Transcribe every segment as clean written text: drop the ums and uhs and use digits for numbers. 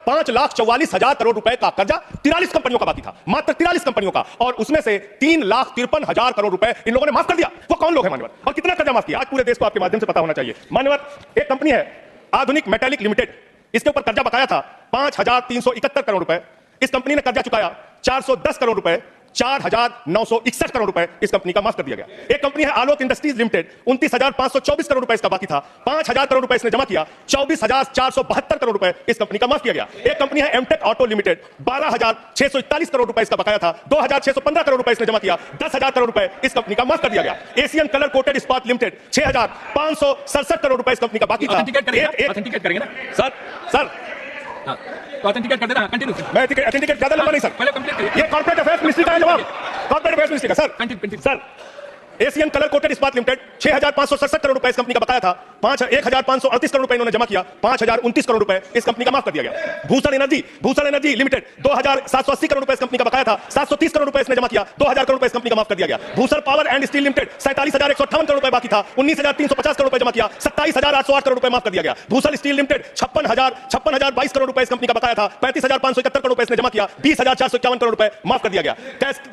5,44,000 करोड़ रुपए का कर्जा 43 कंपनियों का बाकी था, मात्र 43 कंपनियों का, और उसमें से 3,53,000 करोड़ रुपए इन लोगों ने माफ कर दिया। वो कौन लोग हैं मान्यवर, और कितना कर्जा माफ किया? आज पूरे देश को आपके माध्यम से पता होना चाहिए। मान्यवर, एक कंपनी है आधुनिक मेटालिक लिमिटेड, इसके ऊपर कर्जा बकाया था 5,371 करोड़ रुपए। इस कंपनी ने कर्जा चुकाया 410 करोड़ रुपए, 4,961 करोड़ रुपए इस कंपनी का माफ कर दिया गया। एक कंपनी है आलोक इंडस्ट्रीज लिमिटेड, 29,524 करोड़ रुपए इसका बाकी था, 5,000 करोड़ रुपए इसने जमा किया, 24,472 करोड़ रुपए इस कंपनी का माफ किया गया। एक कंपनी है एमटेक ऑटो लिमिटेड, 12,641 करोड़ रुपए इसका बकाया था, 2,615 करोड़ रुपए इसने जमा किया, 10,000 करोड़ रुपए इस कंपनी का माफ कर दिया गया। एशियन कलर कोटेड इस्पात लिमिटेड, 6,567 करोड़ रुपए इस कंपनी का बाकी था। ऑथेंटिकेट करेंगे ना सर तो ऑथेंटिकेट कर देना, कंटिन्यू। मैं ऑथेंटिकेट ज्यादा लंबा नहीं सर, पहले कंप्लीट करिए। ये कॉर्पोरेट अफेयर्स मिनिस्ट्री का है जवाब, कॉर्पोरेट अफेयर्स मिनिस्ट्री का। Sir continue sir, Asian colour coated इस्पात लिमिटेड, 6,567 करोड़ रुपए इस कंपनी का बकाया था, 1,538 करोड़ रुपए इन्होंने जमा किया, 5,029 करोड़ रुपए इस कंपनी का माफ कर दिया गया। भूषण एनर्जी लिमिटेड, 2,780 करोड़ रुपए इस कंपनी का बकाया था, 730 करोड़ रुपए इसने जमा किया, 2,000 करोड़ रुपए इस कंपनी का माफ कर दिया गया। Bhushan power and steel limited, 47,158 crore रुपए बाकी था, 19,350 करोड़ रुपए जमा किया, 27,808 करोड़ रुपए माफ कर दिया गया। भूषण स्टील लिमिटेड, 56,022 करोड़ रुपए इस कंपनी का बकाया था, 35,571 करोड़ रुपए इसने जमा किया, 20,451 करोड़ रुपए माफ कर दिया गया।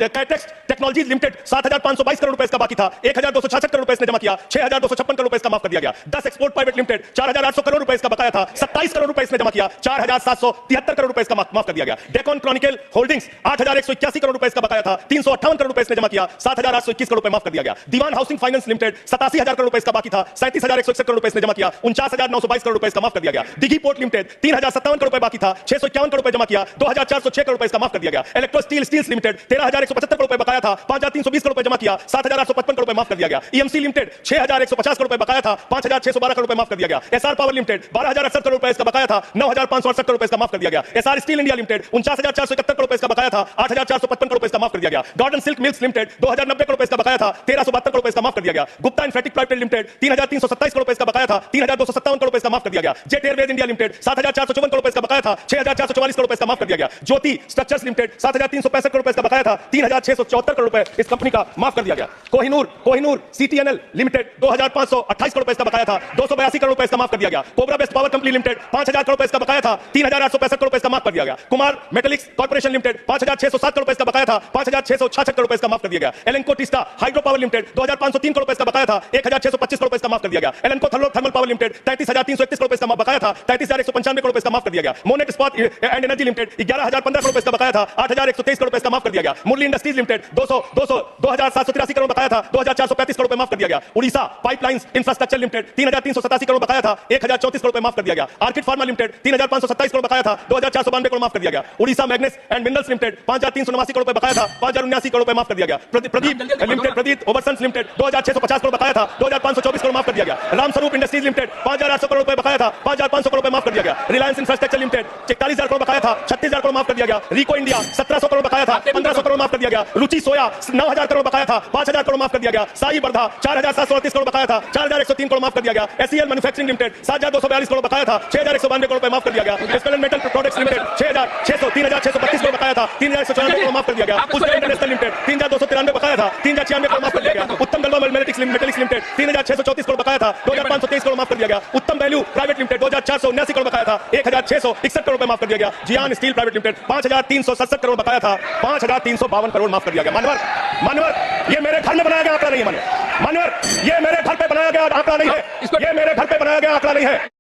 कैटेक्स टेक्नोलॉजीज लिमिटेड, 7,522 करोड़ रुपए इसका बाकी था, 1,266 करोड़ रुपए इसने जमा किया, 6,256 करोड़ रुपए इसका माफ कर दिया गया। 10 एक्सपोर्ट प्राइवेट लिमिटेड, 4,800 करोड़ रुपए इसका बकाया था, 27 करोड़ रुपए इसने जमा किया, 4,773 करोड़ रुपए इसका माफ कर दिया गया। डेकन क्रॉनिकल होल्डिंग्स, 8,181 करोड़ रुपए इसका बकाया था, 358 करोड़ रुपए इसने जमा किया, 7,821 करोड़ रुपए माफ कर दिया गया। दीवान हाउसिंग फाइनेंस लिमिटेड, 87,000 करोड़ रुपए इसका बाकी था, 37,161 करोड़ रुपए इसने जमा किया, 49,922 करोड़ रुपए इसका माफ कर दिया गया। दिघी पोर्ट लिमिटेड, 3,057 करोड़ रुपए बाकी था, 651 करोड़ रुपए जमा किया, 2,406 करोड़ रुपए इसका माफ कर दिया गया। इलेक्ट्रो स्टील्स लिमिटेड, 13,175 करोड़ रुपए बकाया था, 5,320 करोड़ रुपए जमा किया, 7,855 करोड़ रुपए माफ कर दिया गया। ईएमसी लिमिटेड, 6,150 करोड़ रुपए बकाया था, 5,612 करोड़ रुपए माफ कर दिया गया। एसआर पावर लिमिटेड, 12,068 करोड़ रुपए इसका बकाया था, 9,568 करोड़ रुपए इसका माफ कर दिया गया। SR steel India limited, 49,471 crore रुपए इसका बकाया था, 8,455 करोड़ रुपए इसका माफ कर दिया गया। Gordon silk mills limited, 2,090 crore रुपए इसका बकाया था, 1,372 करोड़ रुपए इसका माफ कर दिया गया। गुप्ता इन्फेटिक प्राइवेट लिमिटेड, 3,327 करोड़ रुपए इसका बकाया था, 3,257 करोड़ रुपए इसका माफ कर दिया गया। Jet Airways India limited, 7,454 crore रुपए इसका बकाया था, 6,444 करोड़ रुपए इसका माफ कर दिया गया। ज्योति स्ट्रक्चर्स लिमिटेड, 7,365 करोड़ रुपए इसका बकाया था, 3,674 करोड़ रुपए इस कंपनी का माफ कर दिया गया। कोहिनूर सीटीएनएल लिमिटेड, 2,528 करोड़ रुपए इसका बकाया था, 282 करोड़ रुपए इसका माफ कर दिया गया। Cobra best power company limited, 5,000 crore रुपए इसका बकाया था, 3,865 करोड़ रुपए इसका माफ कर दिया गया। कुमार मेटलिक्स कॉर्पोरेशन लिमिटेड, 5,607 करोड़ रुपए इसका बकाया था, 5,666 करोड़ रुपए इसका माफ कर दिया गया। Lanco Teesta hydro power limited, 2,503 crore रुपए इसका बकाया था, 1,625 करोड़ रुपए इसका माफ कर दिया गया। एलेंको थर्मल पावर लिमिटेड, 33,331 करोड़ रुपए इसका बकाया था, 33,195 करोड़ रुपए इसका माफ कर दिया गया। मोनेट इस्पात एंड एनर्जी लिमिटेड, 11,015 करोड़ रुपए इसका बकाया था, 8,123 करोड़ रुपए इसका माफ कर दिया गया। मुरली इंडस्ट्रीज लिमिटेड, 2,783 करोड़ बकाया था, 2,435 करोड़ रुपए माफ कर दिया गया। Orissa pipelines infrastructure limited, 3,387 crore बकाया था, 1,034 करोड़ रुपए माफ कर दिया गया। आर्किड फार्मा लिमिटेड, 3,527 करोड़ बकाया था, 2,492 करोड़ माफ कर दिया गया। Orissa मैग्नेस and minerals limited, 5,389 crore रुपए बकाया था, 5,079 करोड़ रुपए माफ कर दिया गया। प्रदीप ओवरसन्स लिमिटेड, 2,650 करोड़ बकाया था, 2,524 करोड़ माफ कर दिया गया। रामस्वरूप इंडस्ट्रीज लिमिटेड, 5,800 करोड़ रुपए बकाया था, 5,500 करोड़ रुपए माफ कर दिया गया। रिलायंस इंफ्रास्ट्रक्चर लिमिटेड, 41,000 करोड़ बकाया था, 36,000 करोड़ माफ कर दिया गया। रिको इंडिया, 1,700 करोड़ बकाया था, 1,500 करोड़ माफ कर दिया गया। रुचि सोया, 9,000 करोड़ बकाया था, 5,000 करोड़ माफ कर दिया गया। साई बर्धा, 4,738 करोड़ बकाया था, 4,103 करोड़ माफ कर दिया गया। एसईएल मैन्युफैक्चरिंग लिमिटेड, 7,242 करोड़ बकाया था, 6,192 करोड़ रुपए माफ कर दिया गया। Special metal products limited, 3,632 crore बकाया था, 3,194 करोड़ माफ कर दिया गया। उस्का इंटरनेशनल लिमिटेड, 3,293 बकाया था, 3,096 करोड़ माफ कर दिया गया। उत्तम गलवा मेटलिक्स लिमिटेड, 3,634 करोड़ बकाया था, 2,523 करोड़ माफ कर दिया गया। उत्तम वैल्यू प्राइवेट लिमिटेड, 2,479 करोड़ बकाया था, 1,661 करोड़ रुपए माफ कर दिया गया। जियान स्टील प्राइवेट लिमिटेड, 5,367 करोड़ बकाया था, 5,352 करोड़ माफ कर दिया गया। मानवर, ये मेरे घर में बनाया गया आंकड़ा नहीं है। मानवर, ये मेरे घर पे बनाया गया आंकड़ा नहीं है, ये मेरे घर पे बनाया गया आंकड़ा नहीं है।